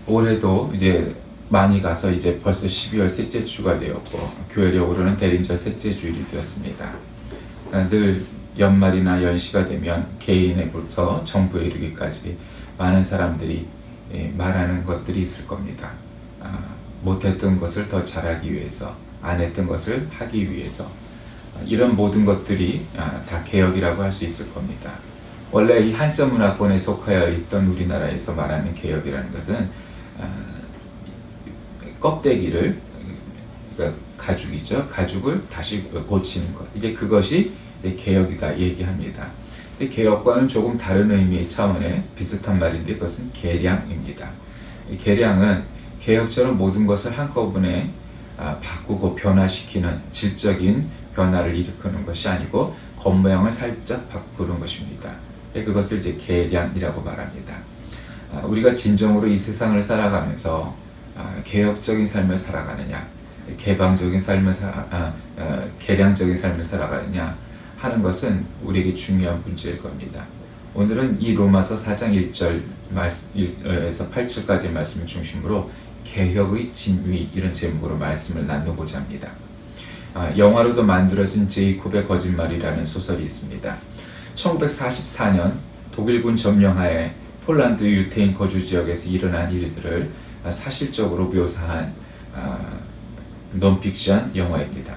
올해도 이제 많이 가서 이제 벌써 12월 셋째 주가 되었고, 교회력으로는 대림절 셋째 주일이 되었습니다. 늘 연말이나 연시가 되면 개인에부터 정부에 이르기까지 많은 사람들이 말하는 것들이 있을 겁니다. 못했던 것을 더 잘하기 위해서, 안 했던 것을 하기 위해서, 이런 모든 것들이 다 개혁이라고 할 수 있을 겁니다. 원래 이 한자 문화권에 속하여 있던 우리나라에서 말하는 개혁이라는 것은 껍데기를, 그러니까 가죽이죠. 가죽을 다시 고치는 것. 이제 그것이 이제 개혁이다 얘기합니다. 근데 개혁과는 조금 다른 의미의 차원의 비슷한 말인데 그것은 개량입니다. 개량은 개혁처럼 모든 것을 한꺼번에 바꾸고 변화시키는 질적인 변화를 일으키는 것이 아니고 겉모양을 살짝 바꾸는 것입니다. 그것을 이제 개량이라고 말합니다. 우리가 진정으로 이 세상을 살아가면서 개혁적인 삶을 살아가느냐, 개방적인 삶을 개량적인 삶을 살아가느냐 하는 것은 우리에게 중요한 문제일 겁니다. 오늘은 이 로마서 4장 1절에서 8절까지의 말씀을 중심으로 개혁의 진위, 이런 제목으로 말씀을 나누고자 합니다. 영화로도 만들어진 제이콥의 거짓말이라는 소설이 있습니다. 1944년 독일군 점령하에 폴란드 유태인 거주 지역에서 일어난 일들을 사실적으로 묘사한 논픽션 영화입니다.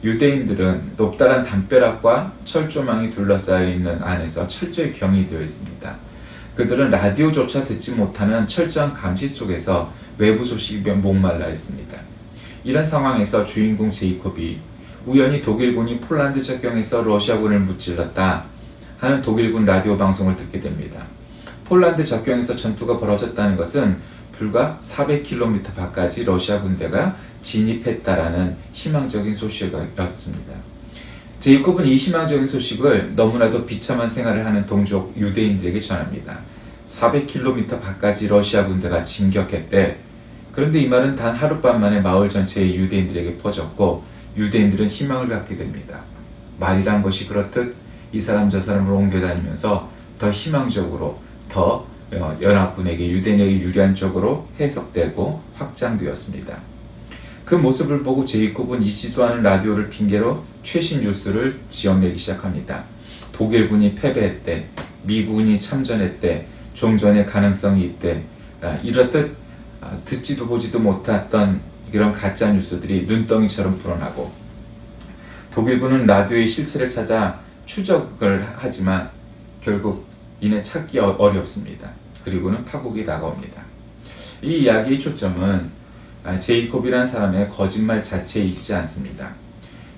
유대인들은 높다란 담벼락과 철조망이 둘러싸여 있는 안에서 철저히 격리되어 있습니다. 그들은 라디오조차 듣지 못하는 철저한 감시 속에서 외부 소식에 목말라 있습니다. 이런 상황에서 주인공 제이콥이 우연히 독일군이 폴란드 접경에서 러시아군을 무찔렀다 하는 독일군 라디오 방송을 듣게 됩니다. 폴란드 접경에서 전투가 벌어졌다는 것은 불과 400km 밖까지 러시아 군대가 진입했다라는 희망적인 소식이었습니다. 제이콥은 이 희망적인 소식을 너무나도 비참한 생활을 하는 동족 유대인들에게 전합니다. 400km 밖까지 러시아 군대가 진격했대. 그런데 이 말은 단 하룻밤 만에 마을 전체의 유대인들에게 퍼졌고 유대인들은 희망을 갖게 됩니다. 말이란 것이 그렇듯 이 사람 저 사람을 옮겨다니면서 더 희망적으로, 더 연합군에게, 유대인에게 유리한 쪽으로 해석되고 확장되었습니다. 그 모습을 보고 제이콥은 잊지도 않은 라디오를 핑계로 최신 뉴스를 지어내기 시작합니다. 독일군이 패배했대, 미군이 참전했대, 종전의 가능성이 있대, 이렇듯 듣지도 보지도 못했던 이런 가짜 뉴스들이 눈덩이처럼 불어나고, 독일군은 라디오의 실체를 찾아 추적을 하지만 결국 이내 찾기 어렵습니다. 그리고는 파국이 다가옵니다. 이 이야기의 초점은 제이콥이라는 사람의 거짓말 자체에 있지 않습니다.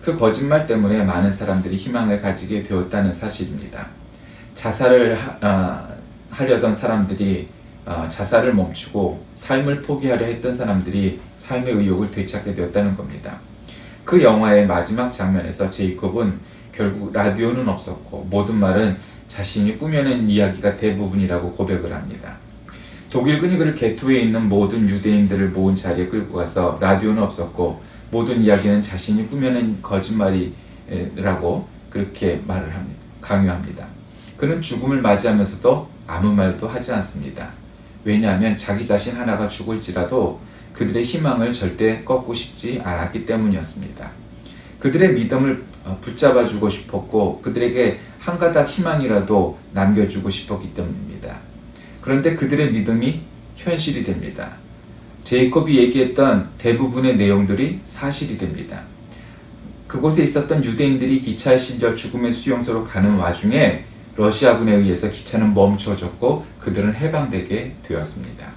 그 거짓말 때문에 많은 사람들이 희망을 가지게 되었다는 사실입니다. 자살을 하려던 사람들이 자살을 멈추고 삶을 포기하려 했던 사람들이 삶의 의욕을 되찾게 되었다는 겁니다. 그 영화의 마지막 장면에서 제이콥은 결국 라디오는 없었고 모든 말은 자신이 꾸며낸 이야기가 대부분이라고 고백을 합니다. 독일군이 그를 게토에 있는 모든 유대인들을 모은 자리에 끌고 가서 라디오는 없었고 모든 이야기는 자신이 꾸며낸 거짓말이라고 그렇게 말을 합니다. 강요합니다. 그는 죽음을 맞이하면서도 아무 말도 하지 않습니다. 왜냐하면 자기 자신 하나가 죽을지라도 그들의 희망을 절대 꺾고 싶지 않았기 때문이었습니다. 그들의 믿음을 붙잡아주고 싶었고 그들에게 한 가닥 희망이라도 남겨주고 싶었기 때문입니다. 그런데 그들의 믿음이 현실이 됩니다. 제이콥이 얘기했던 대부분의 내용들이 사실이 됩니다. 그곳에 있었던 유대인들이 기차에 실려 죽음의 수용소로 가는 와중에 러시아군에 의해서 기차는 멈춰졌고 그들은 해방되게 되었습니다.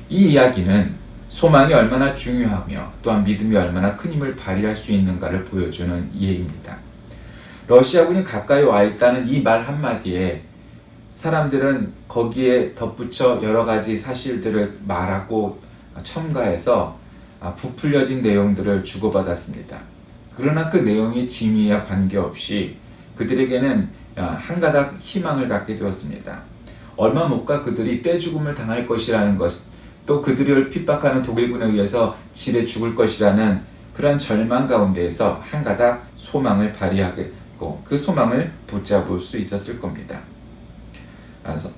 이 이야기는 소망이 얼마나 중요하며 또한 믿음이 얼마나 큰 힘을 발휘할 수 있는가를 보여주는 예입니다. 러시아군이 가까이 와 있다는 이 말 한마디에 사람들은 거기에 덧붙여 여러 가지 사실들을 말하고 첨가해서 부풀려진 내용들을 주고받았습니다. 그러나 그 내용이 진위와 관계없이 그들에게는 한 가닥 희망을 갖게 되었습니다. 얼마 못 가 그들이 떼죽음을 당할 것이라는 것, 또 그들을 핍박하는 독일군에 의해서 집에 죽을 것이라는 그런 절망 가운데에서 한 가닥 소망을 발휘하고 그 소망을 붙잡을 수 있었을 겁니다.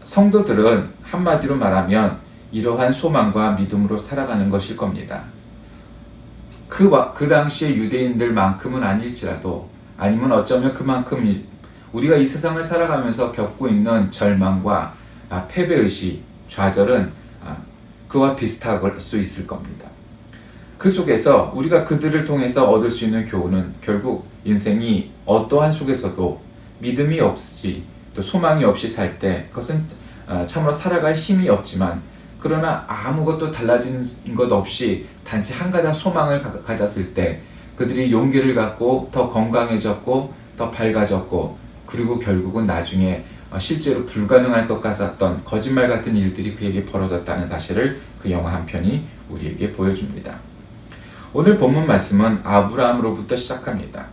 성도들은 한마디로 말하면 이러한 소망과 믿음으로 살아가는 것일 겁니다. 그 당시의 유대인들만큼은 아닐지라도, 아니면 어쩌면 그만큼 우리가 이 세상을 살아가면서 겪고 있는 절망과 패배의식, 좌절은 그와 비슷할 수 있을 겁니다. 그 속에서 우리가 그들을 통해서 얻을 수 있는 교훈은 결국 인생이 어떠한 속에서도 믿음이 없이 또 소망이 없이 살 때 그것은 참으로 살아갈 힘이 없지만, 그러나 아무것도 달라진 것 없이 단지 한 가지 소망을 가졌을 때 그들이 용기를 갖고 더 건강해졌고 더 밝아졌고, 그리고 결국은 나중에 실제로 불가능할 것 같았던 거짓말 같은 일들이 그에게 벌어졌다는 사실을 그 영화 한 편이 우리에게 보여줍니다. 오늘 본문 말씀은 아브라함으로부터 시작합니다.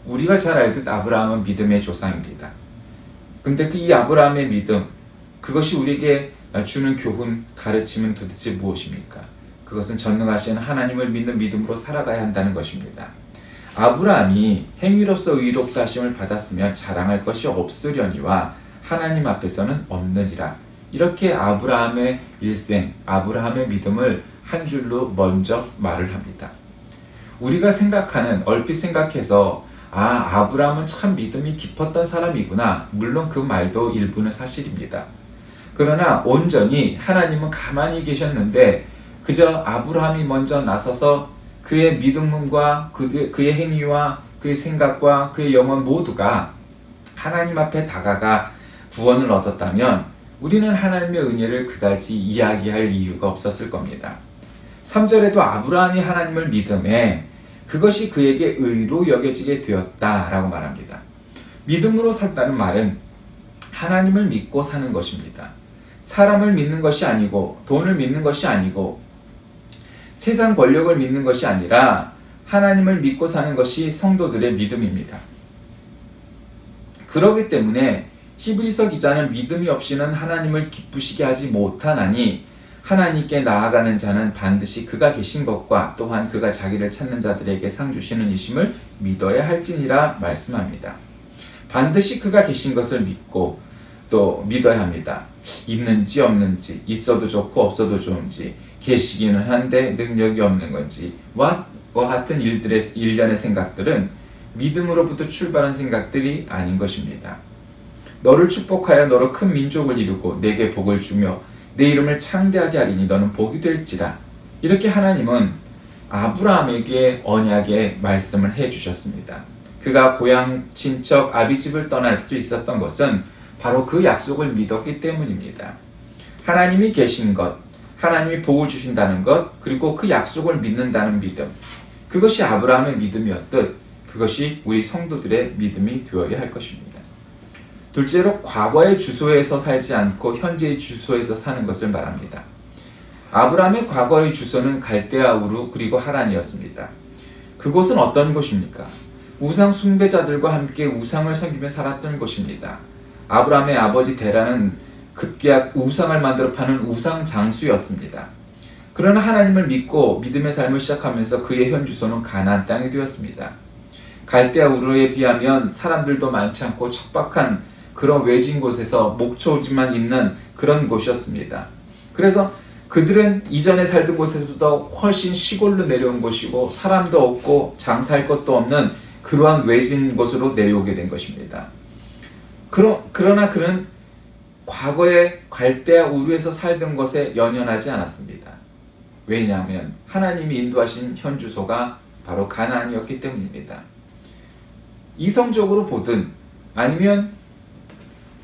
우리가 잘 알듯 아브라함은 믿음의 조상입니다. 근데 이 아브라함의 믿음, 그것이 우리에게 주는 교훈, 가르침은 도대체 무엇입니까? 그것은 전능하신 하나님을 믿는 믿음으로 살아가야 한다는 것입니다. 아브라함이 행위로서 의롭다 하심을 받았으면 자랑할 것이 없으려니와 하나님 앞에서는 없느니라. 이렇게 아브라함의 일생, 아브라함의 믿음을 한 줄로 먼저 말을 합니다. 우리가 생각하는, 얼핏 생각해서 아브라함은 참 믿음이 깊었던 사람이구나. 물론 그 말도 일부는 사실입니다. 그러나 온전히 하나님은 가만히 계셨는데 그저 아브라함이 먼저 나서서 그의 믿음과 그의 행위와 그의 생각과 그의 영혼 모두가 하나님 앞에 다가가 구원을 얻었다면 우리는 하나님의 은혜를 그다지 이야기할 이유가 없었을 겁니다. 3절에도 아브라함이 하나님을 믿음에 그것이 그에게 의로 여겨지게 되었다라고 말합니다. 믿음으로 산다는 말은 하나님을 믿고 사는 것입니다. 사람을 믿는 것이 아니고 돈을 믿는 것이 아니고 세상 권력을 믿는 것이 아니라 하나님을 믿고 사는 것이 성도들의 믿음입니다. 그렇기 때문에 히브리서 기자는 믿음이 없이는 하나님을 기쁘시게 하지 못하나니 하나님께 나아가는 자는 반드시 그가 계신 것과 또한 그가 자기를 찾는 자들에게 상 주시는 이심을 믿어야 할지니라 말씀합니다. 반드시 그가 계신 것을 믿고 또 믿어야 합니다. 있는지 없는지, 있어도 좋고 없어도 좋은지, 계시기는 한데 능력이 없는 건지와 같은 일련의 생각들은 믿음으로부터 출발한 생각들이 아닌 것입니다. 너를 축복하여 너로 큰 민족을 이루고 내게 복을 주며 내 이름을 창대하게 하리니 너는 복이 될지라. 이렇게 하나님은 아브라함에게 언약의 말씀을 해주셨습니다. 그가 고향 친척 아비집을 떠날 수 있었던 것은 바로 그 약속을 믿었기 때문입니다. 하나님이 계신 것, 하나님이 복을 주신다는 것, 그리고 그 약속을 믿는다는 믿음, 그것이 아브라함의 믿음이었듯 그것이 우리 성도들의 믿음이 되어야 할 것입니다. 둘째로 과거의 주소에서 살지 않고 현재의 주소에서 사는 것을 말합니다. 아브라함의 과거의 주소는 갈대아 우르 그리고 하란이었습니다. 그곳은 어떤 곳입니까? 우상 숭배자들과 함께 우상을 섬기며 살았던 곳입니다. 아브라함의 아버지 데라는 급기야 우상을 만들어 파는 우상 장수였습니다. 그러나 하나님을 믿고 믿음의 삶을 시작하면서 그의 현 주소는 가나안 땅이 되었습니다. 갈대아 우르에 비하면 사람들도 많지 않고 척박한 그런 외진 곳에서 목초지만 있는 그런 곳이었습니다. 그래서 그들은 이전에 살던 곳에서도 훨씬 시골로 내려온 곳이고 사람도 없고 장사할 것도 없는 그러한 외진 곳으로 내려오게 된 것입니다. 그러나 그는 과거에 갈대아 우르에서 살던 것에 연연하지 않았습니다. 왜냐하면 하나님이 인도하신 현 주소가 바로 가나안이었기 때문입니다. 이성적으로 보든 아니면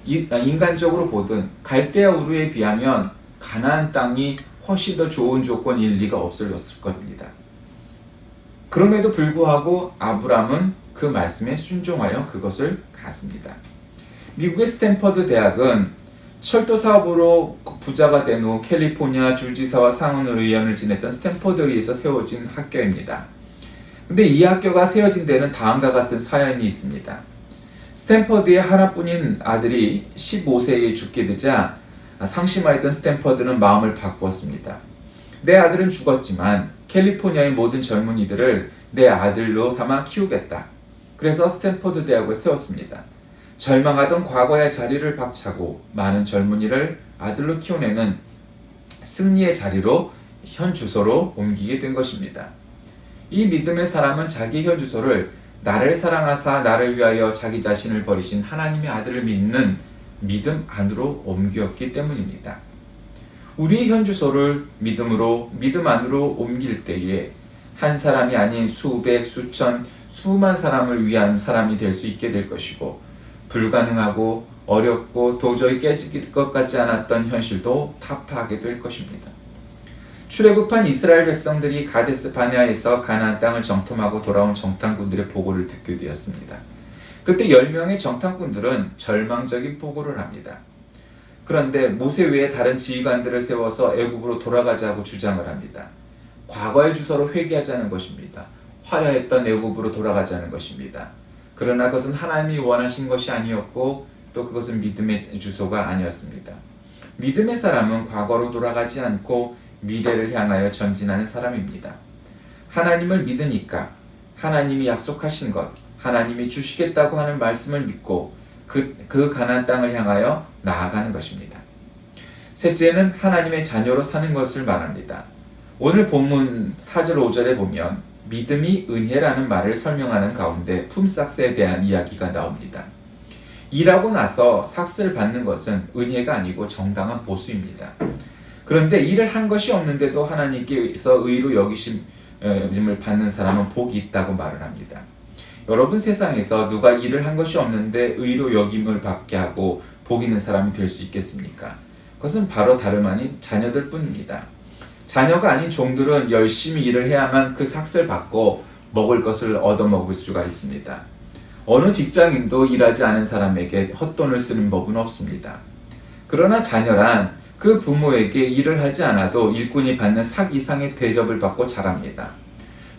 인간적으로 보든 갈대아 우르에 비하면 가나안 땅이 훨씬 더 좋은 조건일 리가 없어졌을 겁니다. 그럼에도 불구하고 아브람은 그 말씀에 순종하여 그것을 갔습니다. 미국의 스탠퍼드 대학은 철도 사업으로 부자가 된 후 캘리포니아 주지사와 상원의원을 지냈던 스탠퍼드에서 세워진 학교입니다. 근데 이 학교가 세워진 데는 다음과 같은 사연이 있습니다. 스탠퍼드의 하나뿐인 아들이 15세에 죽게 되자 상심하였던 스탠퍼드는 마음을 바꾸었습니다. 내 아들은 죽었지만 캘리포니아의 모든 젊은이들을 내 아들로 삼아 키우겠다. 그래서 스탠퍼드 대학을 세웠습니다. 절망하던 과거의 자리를 박차고 많은 젊은이를 아들로 키워내는 승리의 자리로 현 주소로 옮기게 된 것입니다. 이 믿음의 사람은 자기 현 주소를 나를 사랑하사 나를 위하여 자기 자신을 버리신 하나님의 아들을 믿는 믿음 안으로 옮겼기 때문입니다. 우리의 현 주소를 믿음으로 믿음 안으로 옮길 때에 한 사람이 아닌 수백, 수천, 수만 사람을 위한 사람이 될 수 있게 될 것이고, 불가능하고 어렵고 도저히 깨질 것 같지 않았던 현실도 타파하게 될 것입니다. 출애굽한 이스라엘 백성들이 가데스 바네아에서 가나안 땅을 정탐하고 돌아온 정탐꾼들의 보고를 듣게 되었습니다. 그때 10명의 정탐꾼들은 절망적인 보고를 합니다. 그런데 모세 외에 다른 지휘관들을 세워서 애굽으로 돌아가자고 주장을 합니다. 과거의 주소로 회귀하자는 것입니다. 화려했던 애굽으로 돌아가자는 것입니다. 그러나 그것은 하나님이 원하신 것이 아니었고 또 그것은 믿음의 주소가 아니었습니다. 믿음의 사람은 과거로 돌아가지 않고 미래를 향하여 전진하는 사람입니다. 하나님을 믿으니까 하나님이 약속하신 것, 하나님이 주시겠다고 하는 말씀을 믿고 그 가나안 땅을 향하여 나아가는 것입니다. 셋째는 하나님의 자녀로 사는 것을 말합니다. 오늘 본문 4절 5절에 보면 믿음이 은혜라는 말을 설명하는 가운데 품삯에 대한 이야기가 나옵니다. 일하고 나서 삭스를 받는 것은 은혜가 아니고 정당한 보수입니다. 그런데 일을 한 것이 없는데도 하나님께서 의로 여기심을 받는 사람은 복이 있다고 말을 합니다. 여러분, 세상에서 누가 일을 한 것이 없는데 의로 여김을 받게 하고 복 있는 사람이 될 수 있겠습니까? 그것은 바로 다름 아닌 자녀들 뿐입니다. 자녀가 아닌 종들은 열심히 일을 해야만 그 삭스를 받고 먹을 것을 얻어먹을 수가 있습니다. 어느 직장인도 일하지 않은 사람에게 헛돈을 쓰는 법은 없습니다. 그러나 자녀란 그 부모에게 일을 하지 않아도 일꾼이 받는 삭 이상의 대접을 받고 자랍니다.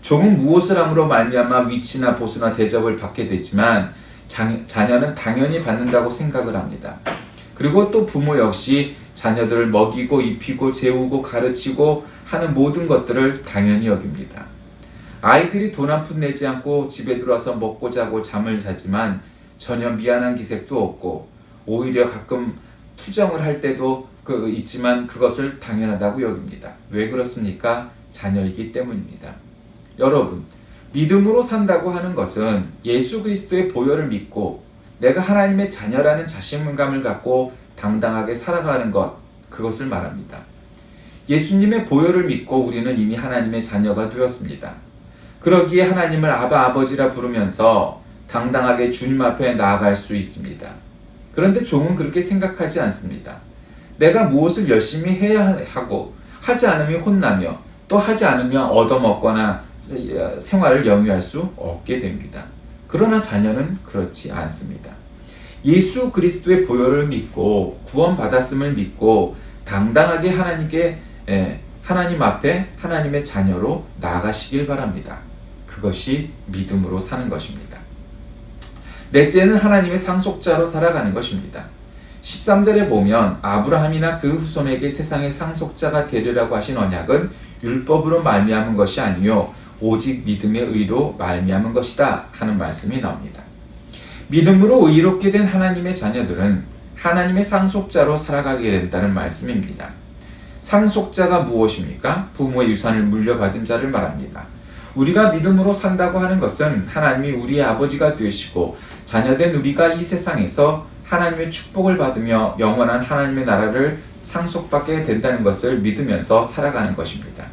종은 무엇을 함으로 말미암아 위치나 보수나 대접을 받게 되지만 자녀는 당연히 받는다고 생각을 합니다. 그리고 또 부모 역시 자녀들을 먹이고 입히고 재우고 가르치고 하는 모든 것들을 당연히 여깁니다. 아이들이 돈 한 푼 내지 않고 집에 들어와서 먹고 자고 잠을 자지만 전혀 미안한 기색도 없고 오히려 가끔 투정을 할 때도 있지만 그것을 당연하다고 여깁니다. 왜 그렇습니까? 자녀이기 때문입니다. 여러분, 믿음으로 산다고 하는 것은 예수 그리스도의 보혈을 믿고 내가 하나님의 자녀라는 자신감을 갖고 당당하게 살아가는 것, 그것을 말합니다. 예수님의 보혈을 믿고 우리는 이미 하나님의 자녀가 되었습니다. 그러기에 하나님을 아바 아버지라 부르면서 당당하게 주님 앞에 나아갈 수 있습니다. 그런데 종은 그렇게 생각하지 않습니다. 내가 무엇을 열심히 해야 하고 하지 않으면 혼나며 또 하지 않으면 얻어먹거나 생활을 영위할 수 없게 됩니다. 그러나 자녀는 그렇지 않습니다. 예수 그리스도의 보혈을 믿고 구원받았음을 믿고 당당하게 하나님 앞에 하나님의 자녀로 나아가시길 바랍니다. 그것이 믿음으로 사는 것입니다. 넷째는 하나님의 상속자로 살아가는 것입니다. 13절에 보면 아브라함이나 그 후손에게 세상의 상속자가 되리라고 하신 언약은 율법으로 말미암은 것이 아니요 오직 믿음의 의로 말미암은 것이다 하는 말씀이 나옵니다. 믿음으로 의롭게 된 하나님의 자녀들은 하나님의 상속자로 살아가게 된다는 말씀입니다. 상속자가 무엇입니까? 부모의 유산을 물려받은 자를 말합니다. 우리가 믿음으로 산다고 하는 것은 하나님이 우리의 아버지가 되시고 자녀된 우리가 이 세상에서 하나님의 축복을 받으며 영원한 하나님의 나라를 상속받게 된다는 것을 믿으면서 살아가는 것입니다.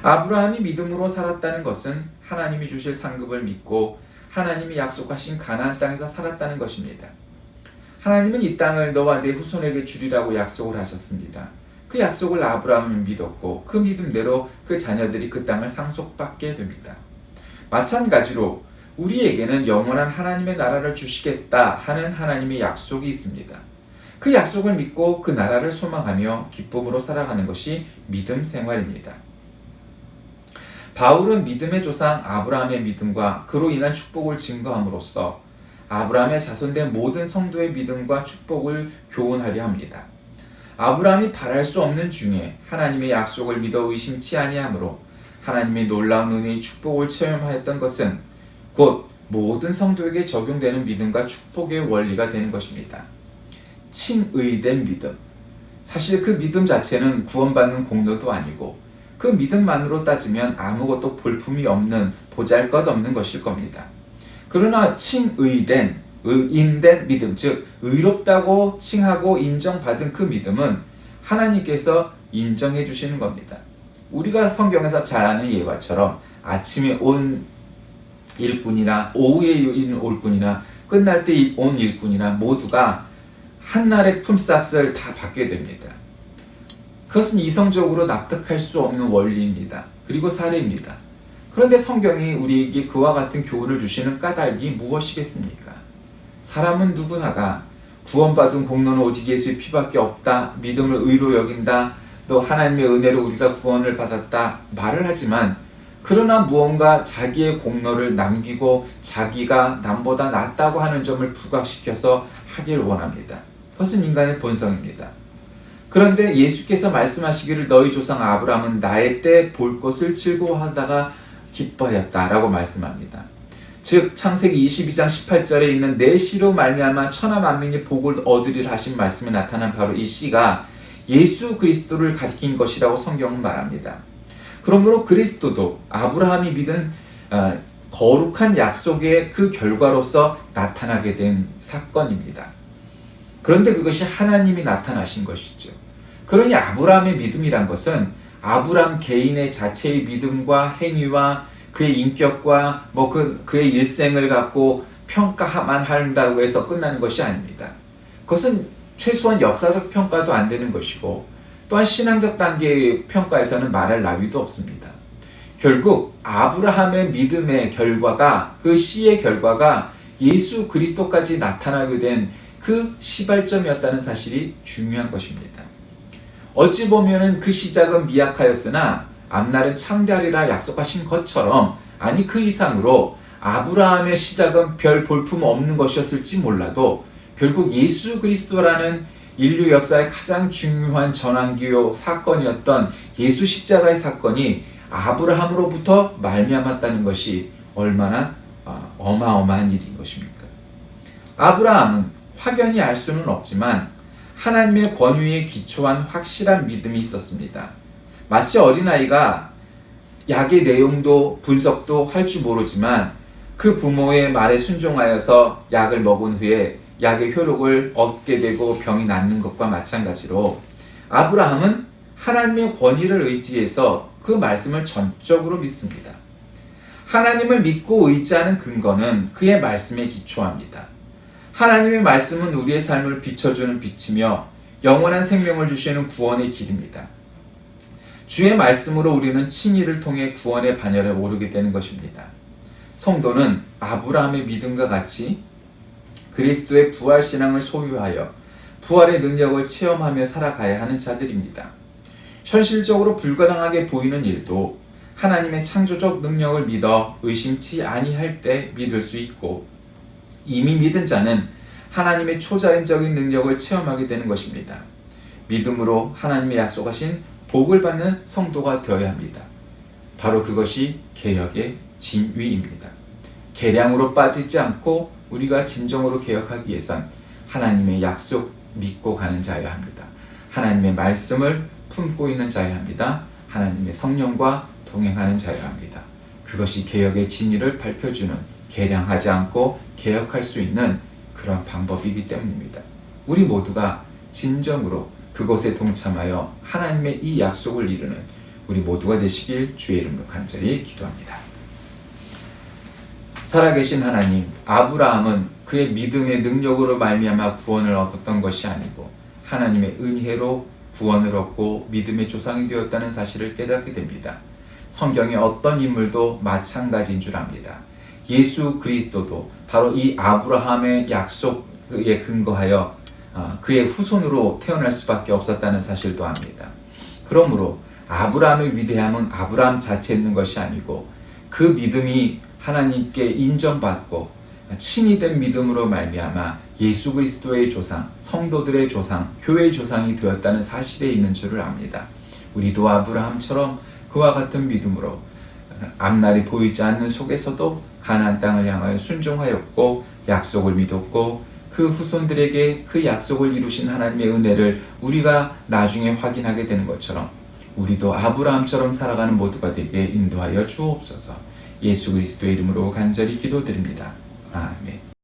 아브라함이 믿음으로 살았다는 것은 하나님이 주실 상급을 믿고 하나님이 약속하신 가나안 땅에서 살았다는 것입니다. 하나님은 이 땅을 너와 내 후손에게 주리라고 약속을 하셨습니다. 그 약속을 아브라함은 믿었고 그 믿음대로 그 자녀들이 그 땅을 상속받게 됩니다. 마찬가지로 우리에게는 영원한 하나님의 나라를 주시겠다 하는 하나님의 약속이 있습니다. 그 약속을 믿고 그 나라를 소망하며 기쁨으로 살아가는 것이 믿음 생활입니다. 바울은 믿음의 조상 아브라함의 믿음과 그로 인한 축복을 증거함으로써 아브라함의 자손된 모든 성도의 믿음과 축복을 교훈하려 합니다. 아브라함이 바랄 수 없는 중에 하나님의 약속을 믿어 의심치 아니하므로 하나님의 놀라운 은혜의 축복을 체험하였던 것은 곧 모든 성도에게 적용되는 믿음과 축복의 원리가 되는 것입니다. 칭의된 믿음. 사실 그 믿음 자체는 구원받는 공로도 아니고 그 믿음만으로 따지면 아무것도 볼품이 없는 보잘것없는 것일 겁니다. 그러나 의인된 믿음, 즉 의롭다고 칭하고 인정받은 그 믿음은 하나님께서 인정해 주시는 겁니다. 우리가 성경에서 잘 아는 예화처럼 아침에 온 일꾼이나 오후에 올 뿐이나 끝날 때 온 일꾼이나 모두가 한날의 품삯을 다 받게 됩니다. 그것은 이성적으로 납득할 수 없는 원리입니다. 그리고 사례입니다. 그런데 성경이 우리에게 그와 같은 교훈을 주시는 까닭이 무엇이겠습니까? 사람은 누구나가 구원받은 공로는 오직 예수의 피밖에 없다, 믿음을 의로 여긴다, 또 하나님의 은혜로 우리가 구원을 받았다 말을 하지만, 그러나 무언가 자기의 공로를 남기고 자기가 남보다 낫다고 하는 점을 부각시켜서 하길 원합니다. 그것은 인간의 본성입니다. 그런데 예수께서 말씀하시기를 너희 조상 아브라함은 나의 때 볼 것을 즐거워하다가 기뻐하였다라고 말씀합니다. 즉 창세기 22장 18절에 있는 내 씨로 말미암아 천하 만민이 복을 얻으리라 하신 말씀에 나타난 바로 이 씨가 예수 그리스도를 가리킨 것이라고 성경은 말합니다. 그러므로 그리스도도 아브라함이 믿은 거룩한 약속의 그 결과로서 나타나게 된 사건입니다. 그런데 그것이 하나님이 나타나신 것이죠. 그러니 아브라함의 믿음이란 것은 아브라함 개인의 자체의 믿음과 행위와 그의 인격과 그의 일생을 갖고 평가만 한다고 해서 끝나는 것이 아닙니다. 그것은 최소한 역사적 평가도 안 되는 것이고 또한 신앙적 단계의 평가에서는 말할 나위도 없습니다. 결국 아브라함의 믿음의 결과가, 그 씨의 결과가 예수 그리스도까지 나타나게 된 그 시발점이었다는 사실이 중요한 것입니다. 어찌 보면은 그 시작은 미약하였으나 앞날은 창대하리라 약속하신 것처럼, 아니 그 이상으로 아브라함의 시작은 별 볼품 없는 것이었을지 몰라도 결국 예수 그리스도라는 인류 역사의 가장 중요한 전환기요 사건이었던 예수 십자가의 사건이 아브라함으로부터 말미암았다는 것이 얼마나 어마어마한 일인 것입니까? 아브라함은 확연히 알 수는 없지만 하나님의 권위에 기초한 확실한 믿음이 있었습니다. 마치 어린아이가 약의 내용도 분석도 할 줄 모르지만 그 부모의 말에 순종하여서 약을 먹은 후에 약의 효력을 얻게 되고 병이 낫는 것과 마찬가지로 아브라함은 하나님의 권위를 의지해서 그 말씀을 전적으로 믿습니다. 하나님을 믿고 의지하는 근거는 그의 말씀에 기초합니다. 하나님의 말씀은 우리의 삶을 비춰주는 빛이며 영원한 생명을 주시는 구원의 길입니다. 주의 말씀으로 우리는 칭의를 통해 구원의 반열에 오르게 되는 것입니다. 성도는 아브라함의 믿음과 같이 그리스도의 부활신앙을 소유하여 부활의 능력을 체험하며 살아가야 하는 자들입니다. 현실적으로 불가능하게 보이는 일도 하나님의 창조적 능력을 믿어 의심치 아니할 때 믿을 수 있고, 이미 믿은 자는 하나님의 초자연적인 능력을 체험하게 되는 것입니다. 믿음으로 하나님의 약속하신 복을 받는 성도가 되어야 합니다. 바로 그것이 개혁의 진위입니다. 계량으로 빠지지 않고 우리가 진정으로 개혁하기 위해선 하나님의 약속 믿고 가는 자여야 합니다. 하나님의 말씀을 품고 있는 자여야 합니다. 하나님의 성령과 동행하는 자여야 합니다. 그것이 개혁의 진리를 밝혀주는, 계량하지 않고 개혁할 수 있는 그런 방법이기 때문입니다. 우리 모두가 진정으로 그것에 동참하여 하나님의 이 약속을 이루는 우리 모두가 되시길 주의 이름으로 간절히 기도합니다. 살아계신 하나님, 아브라함은 그의 믿음의 능력으로 말미암아 구원을 얻었던 것이 아니고 하나님의 은혜로 구원을 얻고 믿음의 조상이 되었다는 사실을 깨닫게 됩니다. 성경의 어떤 인물도 마찬가지인 줄 압니다. 예수 그리스도도 바로 이 아브라함의 약속에 근거하여 그의 후손으로 태어날 수밖에 없었다는 사실도 압니다. 그러므로 아브라함의 위대함은 아브라함 자체에 있는 것이 아니고 그 믿음이 하나님께 인정받고 칭의된 믿음으로 말미암아 예수 그리스도의 조상, 성도들의 조상, 교회의 조상이 되었다는 사실에 있는 줄을 압니다. 우리도 아브라함처럼 그와 같은 믿음으로 앞날이 보이지 않는 속에서도 가나안 땅을 향하여 순종하였고 약속을 믿었고 그 후손들에게 그 약속을 이루신 하나님의 은혜를 우리가 나중에 확인하게 되는 것처럼 우리도 아브라함처럼 살아가는 모두가 되게 인도하여 주옵소서. 예수 그리스도의 이름으로 간절히 기도드립니다.